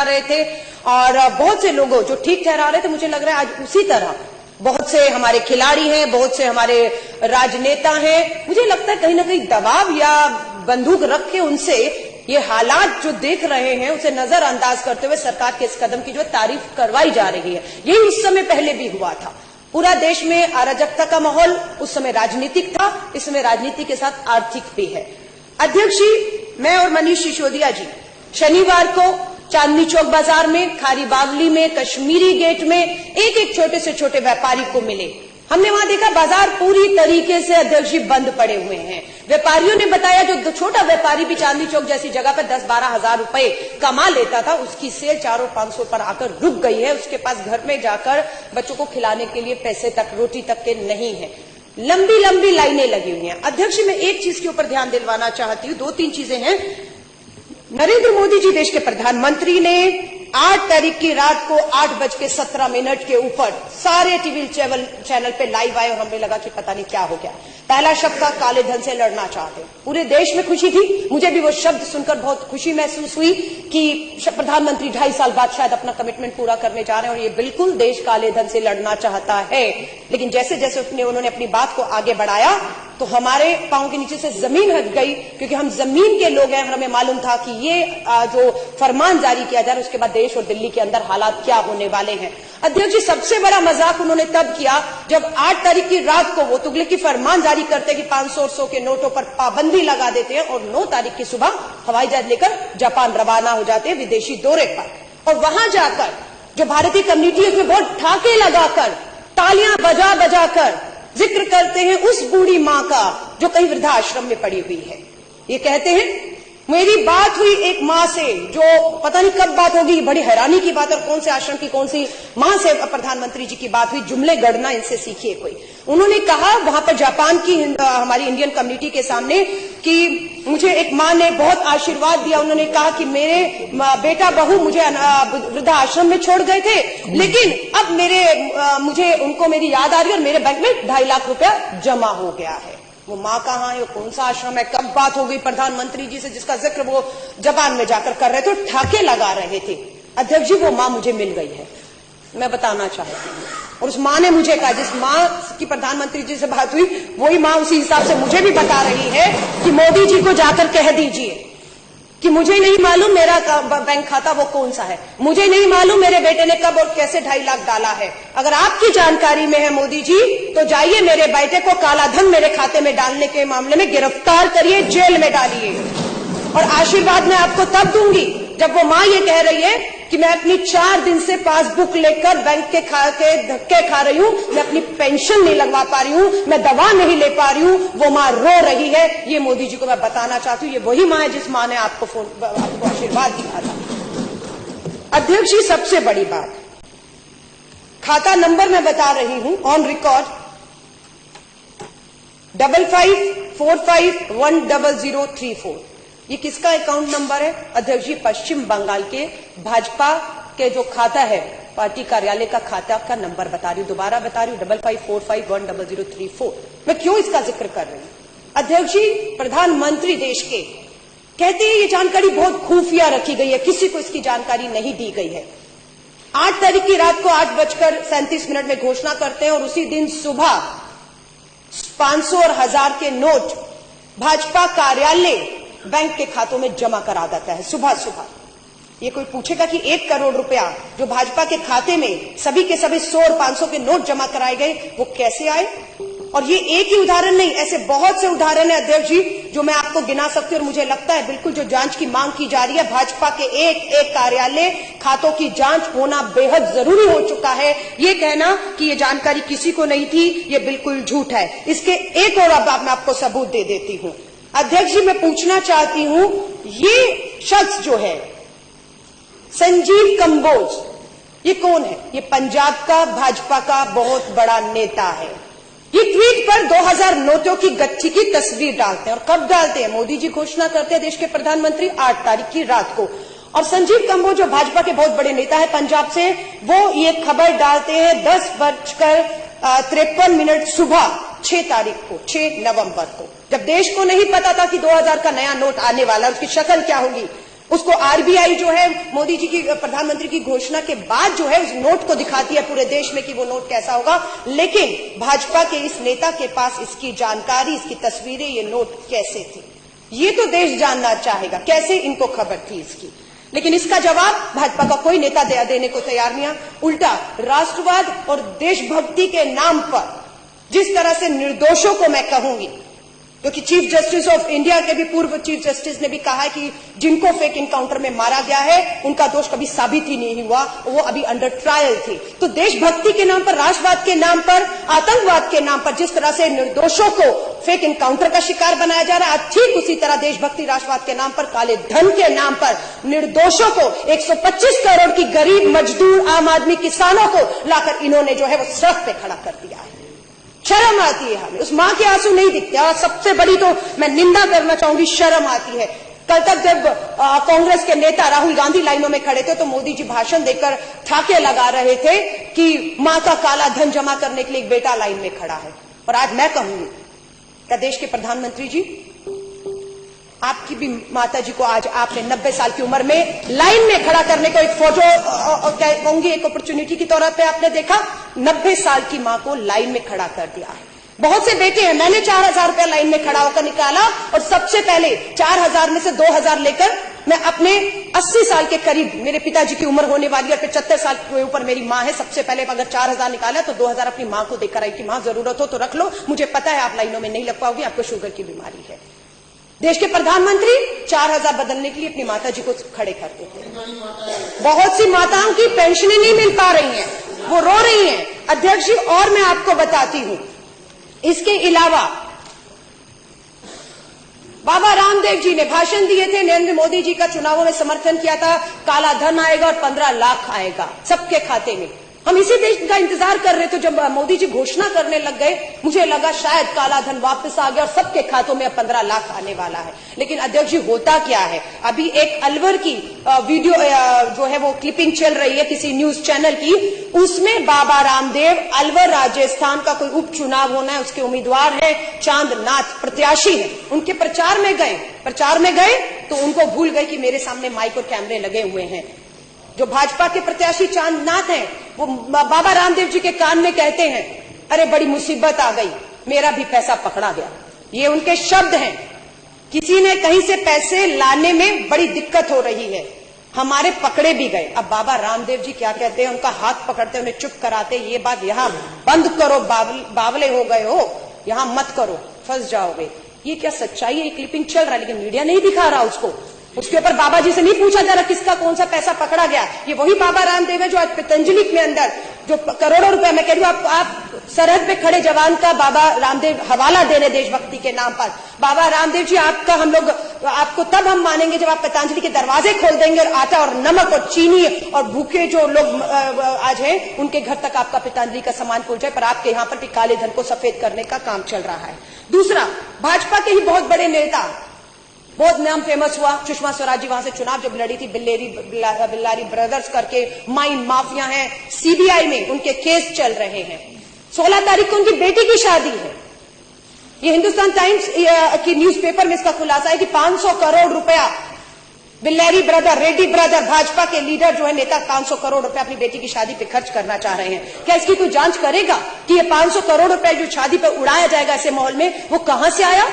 रहे थे और बहुत से लोगों जो ठीक ठहरा रहे थे, मुझे लग रहा है आज उसी तरह बहुत से हमारे खिलाड़ी हैं, बहुत से हमारे राजनेता हैं, मुझे लगता है कहीं ना कहीं दबाव या बंदूक रख के उनसे ये हालात जो देख रहे हैं उसे नजरअंदाज करते हुए सरकार के इस कदम की जो तारीफ करवाई जा रही है। यही उस समय पहले भी हुआ था। पूरा देश में अराजकता का माहौल उस समय राजनीतिक था, इस समय राजनीति के साथ आर्थिक भी है। अध्यक्ष जी, मैं और मनीष सिसोदिया जी शनिवार को चांदनी चौक बाजार में, खारी बावली में, कश्मीरी गेट में एक एक छोटे से छोटे व्यापारी को मिले। हमने वहां देखा बाजार पूरी तरीके से अध्यक्ष जी बंद पड़े हुए हैं। व्यापारियों ने बताया जो छोटा व्यापारी भी चांदनी चौक जैसी जगह पर 10-12 हजार रुपए कमा लेता था, उसकी सेल 400-500 पर आकर रुक गई है। उसके पास घर में जाकर बच्चों को खिलाने के लिए पैसे तक, रोटी तक के नहीं है। लंबी लंबी लाइनें लगी हुई हैं। अध्यक्ष जी, मैं एक चीज के ऊपर ध्यान दिलवाना चाहती हूँ, 2-3 चीजें हैं। नरेंद्र मोदी जी देश के प्रधानमंत्री ने 8 तारीख की रात को 8:17 के ऊपर सारे टीवी चैनल पे लाइव आए और हमें लगा कि पता नहीं क्या हो गया। पहला शब्द था काले धन से लड़ना चाहते हैं। पूरे देश में खुशी थी, मुझे भी वो शब्द सुनकर बहुत खुशी महसूस हुई कि प्रधानमंत्री 2.5 साल बाद शायद अपना कमिटमेंट पूरा करने जा रहे हैं और ये बिल्कुल देश काले धन से लड़ना चाहता है। लेकिन जैसे जैसे उन्होंने अपनी बात को आगे बढ़ाया तो हमारे पांव के नीचे से जमीन हट गई, क्योंकि हम जमीन के लोग हैं। हमें मालूम था कि ये जो फरमान जारी किया जा रहा है उसके बाद देश और दिल्ली के अंदर हालात क्या होने वाले हैं। अध्यक्ष जी, सबसे बड़ा मजाक उन्होंने तब किया जब 8 तारीख की रात को वो तुगलकी फरमान जारी करते कि 500 और 100 के नोटों पर पाबंदी लगा देते हैं और 9 तारीख की सुबह हवाई जहाज लेकर जापान रवाना हो जाते हैं विदेशी दौरे पर। और वहां जाकर जो भारतीय कम्युनिटी है उसमें बहुत ठाके लगाकर, तालियां बजा बजा कर जिक्र करते हैं उस बूढ़ी मां का जो कहीं वृद्धाश्रम में पड़ी हुई है। ये कहते हैं मेरी बात हुई एक मां से, जो पता नहीं कब बात होगी, बड़ी हैरानी की बात, और कौन से आश्रम की कौन सी मां से प्रधानमंत्री जी की बात हुई। जुमले गढ़ना इनसे सीखिए कोई। उन्होंने कहा वहां पर जापान की हमारी इंडियन कम्युनिटी के सामने कि मुझे एक मां ने बहुत आशीर्वाद दिया। उन्होंने कहा कि मेरे बेटा बहू मुझे वृद्धाश्रम में छोड़ गए थे, लेकिन अब मुझे उनको मेरी याद आ रही है और मेरे बैंक में 2.5 लाख रुपया जमा हो गया है। वो मां कहाँ है, कौन सा आश्रम है, कब बात हो गई प्रधानमंत्री जी से जिसका जिक्र वो जापान में जाकर कर रहे थे, ठाके लगा रहे थे। अध्यक्ष जी, वो मां मुझे मिल गई है, मैं बताना चाहती हूँ। और उस मां ने मुझे कहा, जिस मां की प्रधानमंत्री जी से बात हुई वही मां उसी हिसाब से मुझे भी बता रही है कि मोदी जी को जाकर कह दीजिए कि मुझे नहीं मालूम मेरा बैंक खाता वो कौन सा है, मुझे नहीं मालूम मेरे बेटे ने कब और कैसे 2.5 लाख डाला है। अगर आपकी जानकारी में है मोदी जी तो जाइए मेरे बेटे को काला धन मेरे खाते में डालने के मामले में गिरफ्तार करिए, जेल में डालिए। और आशीर्वाद मैं आपको तब दूंगी जब वो मां ये कह रही है कि मैं अपनी 4 दिन से पासबुक लेकर बैंक के धक्के खा रही हूं, मैं अपनी पेंशन नहीं लगवा पा रही हूं, मैं दवा नहीं ले पा रही हूं, वो मां रो रही है। ये मोदी जी को मैं बताना चाहती हूं, ये वही मां है जिस मां ने आपको आशीर्वाद दिया था। अध्यक्ष जी, सबसे बड़ी बात, खाता नंबर मैं बता रही हूं ऑन रिकॉर्ड 5545100034। ये किसका अकाउंट नंबर है अध्यक्ष जी? पश्चिम बंगाल के भाजपा के जो खाता है, पार्टी कार्यालय का खाता का नंबर बता रही हूं, दोबारा बता रही हूं 5545100034। मैं क्यों इसका जिक्र कर रही हूं अध्यक्ष जी? प्रधानमंत्री देश के कहते हैं ये जानकारी बहुत खुफिया रखी गई है, किसी को इसकी जानकारी नहीं दी गई है। 8 तारीख की रात को 8:37 में घोषणा करते हैं और उसी दिन सुबह 500 और 1000 के नोट भाजपा कार्यालय बैंक के खातों में जमा करा देता है सुबह सुबह। ये कोई पूछेगा कि 1 करोड़ रुपया जो भाजपा के खाते में सभी के सभी 100 और 500 के नोट जमा कराए गए वो कैसे आए? और ये एक ही उदाहरण नहीं, ऐसे बहुत से उदाहरण है अध्यक्ष जी जो मैं आपको गिना सकती हूं। और मुझे लगता है बिल्कुल जो जांच की मांग की जा रही है, भाजपा के एक कार्यालय खातों की जांच होना बेहद जरूरी हो चुका है। ये कहना कि ये जानकारी किसी को नहीं थी, ये बिल्कुल झूठ है। इसके एक और अब मैं आपको सबूत दे देती हूं अध्यक्ष जी। मैं पूछना चाहती हूं, ये शख्स जो है संजीव कंबोज, ये कौन है? ये पंजाब का भाजपा का बहुत बड़ा नेता है। ये ट्वीट पर 2000 नोटों की गच्छी की तस्वीर डालते हैं। और कब डालते हैं? मोदी जी घोषणा करते हैं देश के प्रधानमंत्री 8 तारीख की रात को। और संजीव कंबोज जो भाजपा के बहुत बड़े नेता है पंजाब से, वो ये खबर डालते हैं 10:53 सुबह 6 तारीख को, 6 नवंबर को, जब देश को नहीं पता था कि 2000 का नया नोट आने वाला, उसकी शक्ल क्या होगी। उसको आरबीआई जो है मोदी जी की, प्रधानमंत्री की घोषणा के बाद जो है उस नोट को दिखाती है पूरे देश में कि वो नोट कैसा होगा, लेकिन भाजपा के इस नेता के पास इसकी जानकारी, इसकी तस्वीरें, ये नोट कैसे थी, ये तो देश जानना चाहेगा, कैसे इनको खबर थी इसकी। लेकिन इसका जवाब भाजपा का कोई नेता देने को तैयार नहीं है। उल्टा राष्ट्रवाद और देशभक्ति के नाम पर जिस तरह से निर्दोषों को मैं कहूंगी, क्योंकि चीफ जस्टिस ऑफ इंडिया के भी पूर्व चीफ जस्टिस ने भी कहा है कि जिनको फेक इनकाउंटर में मारा गया है उनका दोष कभी साबित ही नहीं हुआ, वो अभी अंडर ट्रायल थे। तो देशभक्ति के नाम पर, राष्ट्रवाद के नाम पर, आतंकवाद के नाम पर जिस तरह से निर्दोषों को फेक इनकाउंटर का शिकार बनाया जा रहा है, ठीक उसी तरह देशभक्ति राष्ट्रवाद के नाम पर, काले धन के नाम पर निर्दोषों को, 125 करोड़ की गरीब मजदूर आम आदमी किसानों को लाकर इन्होंने जो है वो सड़क पे खड़ा कर दिया है। शर्म आती है हमें, उस मां के आंसू नहीं दिखते। और सबसे बड़ी तो मैं निंदा करना चाहूंगी, शर्म आती है। कल तक जब कांग्रेस के नेता राहुल गांधी लाइनों में खड़े थे तो मोदी जी भाषण देकर ठाके लगा रहे थे कि मां का काला धन जमा करने के लिए एक बेटा लाइन में खड़ा है। और आज मैं कहूंगी, क्या देश के प्रधानमंत्री जी, आपकी भी माता जी को आज आपने 90 साल की उम्र में लाइन में खड़ा करने को एक फोटो कहूंगी, एक अपॉर्चुनिटी की तौर पे आपने देखा, 90 साल की मां को लाइन में खड़ा कर दिया है। बहुत से बेटे हैं, मैंने 4000 रुपया लाइन में खड़ा होकर निकाला और सबसे पहले 4000 में से 2000 लेकर मैं अपने 80 साल के करीब, मेरे पिताजी की उम्र होने वाली है, 75 साल के ऊपर मेरी मां है, सबसे पहले अगर 4000 निकाला तो 2000 अपनी मां को देकर आई कि मां जरूरत हो तो रख लो, मुझे पता है आप लाइनों में नहीं लग पाओगी, आपको शुगर की बीमारी है। देश के प्रधानमंत्री 4000 बदलने के लिए अपनी माता जी को खड़े करते थे। बहुत सी माताओं की पेंशनें नहीं मिल पा रही हैं, वो रो रही हैं। अध्यक्ष जी, और मैं आपको बताती हूं, इसके अलावा बाबा रामदेव जी ने भाषण दिए थे, नरेंद्र मोदी जी का चुनावों में समर्थन किया था, काला धन आएगा और 15 लाख आएगा सबके खाते में। हम इसी देश का इंतजार कर रहे थे। जब मोदी जी घोषणा करने लग गए, मुझे लगा शायद काला धन वापस आ गया और सबके खातों में अब 15 लाख आने वाला है। लेकिन अध्यक्ष जी, होता क्या है, अभी एक अलवर की वीडियो जो है वो क्लिपिंग चल रही है किसी न्यूज चैनल की, उसमें बाबा रामदेव, अलवर राजस्थान का कोई उपचुनाव होना है, उसके उम्मीदवार है, चांदनाथ प्रत्याशी है, उनके प्रचार में गए तो उनको भूल गए कि मेरे सामने माइक और कैमरे लगे हुए हैं। जो भाजपा के प्रत्याशी चांदनाथ हैं, वो बाबा रामदेव जी के कान में कहते हैं, अरे बड़ी मुसीबत आ गई, मेरा भी पैसा पकड़ा गया। ये उनके शब्द हैं। किसी ने कहीं से पैसे लाने में बड़ी दिक्कत हो रही है, हमारे पकड़े भी गए। अब बाबा रामदेव जी क्या कहते हैं, उनका हाथ पकड़ते, उन्हें चुप कराते, ये बात यहां बंद करो, बावले हो गए हो, यहां मत करो, फंस जाओगे। ये क्या सच्चाई है? ये क्लिपिंग चल रहा है लेकिन मीडिया नहीं दिखा रहा उसको। उसके ऊपर बाबा जी से नहीं पूछा जा रहा किसका कौन सा पैसा पकड़ा गया। ये वही बाबा रामदेव है जो आज पतंजलि के अंदर जो करोड़ों रुपए, मैं कह रही हूं, आप सरहद पे खड़े जवान का बाबा रामदेव हवाला दे रहे देशभक्ति के नाम पर। बाबा रामदेव जी, आपका हम लोग आपको तब हम मानेंगे जब आप पतंजलि के दरवाजे खोल देंगे और आटा और नमक और चीनी और भूखे जो लोग आज हैं उनके घर तक आपका पतंजलि का सामान पहुंच जाए। पर आपके यहां पर भी काले धन को सफेद करने का काम चल रहा है। दूसरा, भाजपा के ही बहुत बड़े नेता, बहुत नाम फेमस हुआ, सुषमा स्वराज जी वहां से चुनाव जब लड़ी थी, बिल्लारी ब्रदर्स करके माइन माफिया हैं, सीबीआई में उनके केस चल रहे हैं। 16 तारीख को उनकी बेटी की शादी है। ये हिंदुस्तान टाइम्स की न्यूज़पेपर में इसका खुलासा है कि 500 करोड़ रुपया बिल्लारी ब्रदर, रेड्डी ब्रदर, भाजपा के लीडर जो है नेता, 500 करोड़ रुपया अपनी बेटी की शादी पे खर्च करना चाह रहे हैं। क्या इसकी कोई जांच करेगा कि ये 500 करोड़ रुपया जो शादी पे उड़ाया जाएगा ऐसे माहौल में, वो कहां से आया?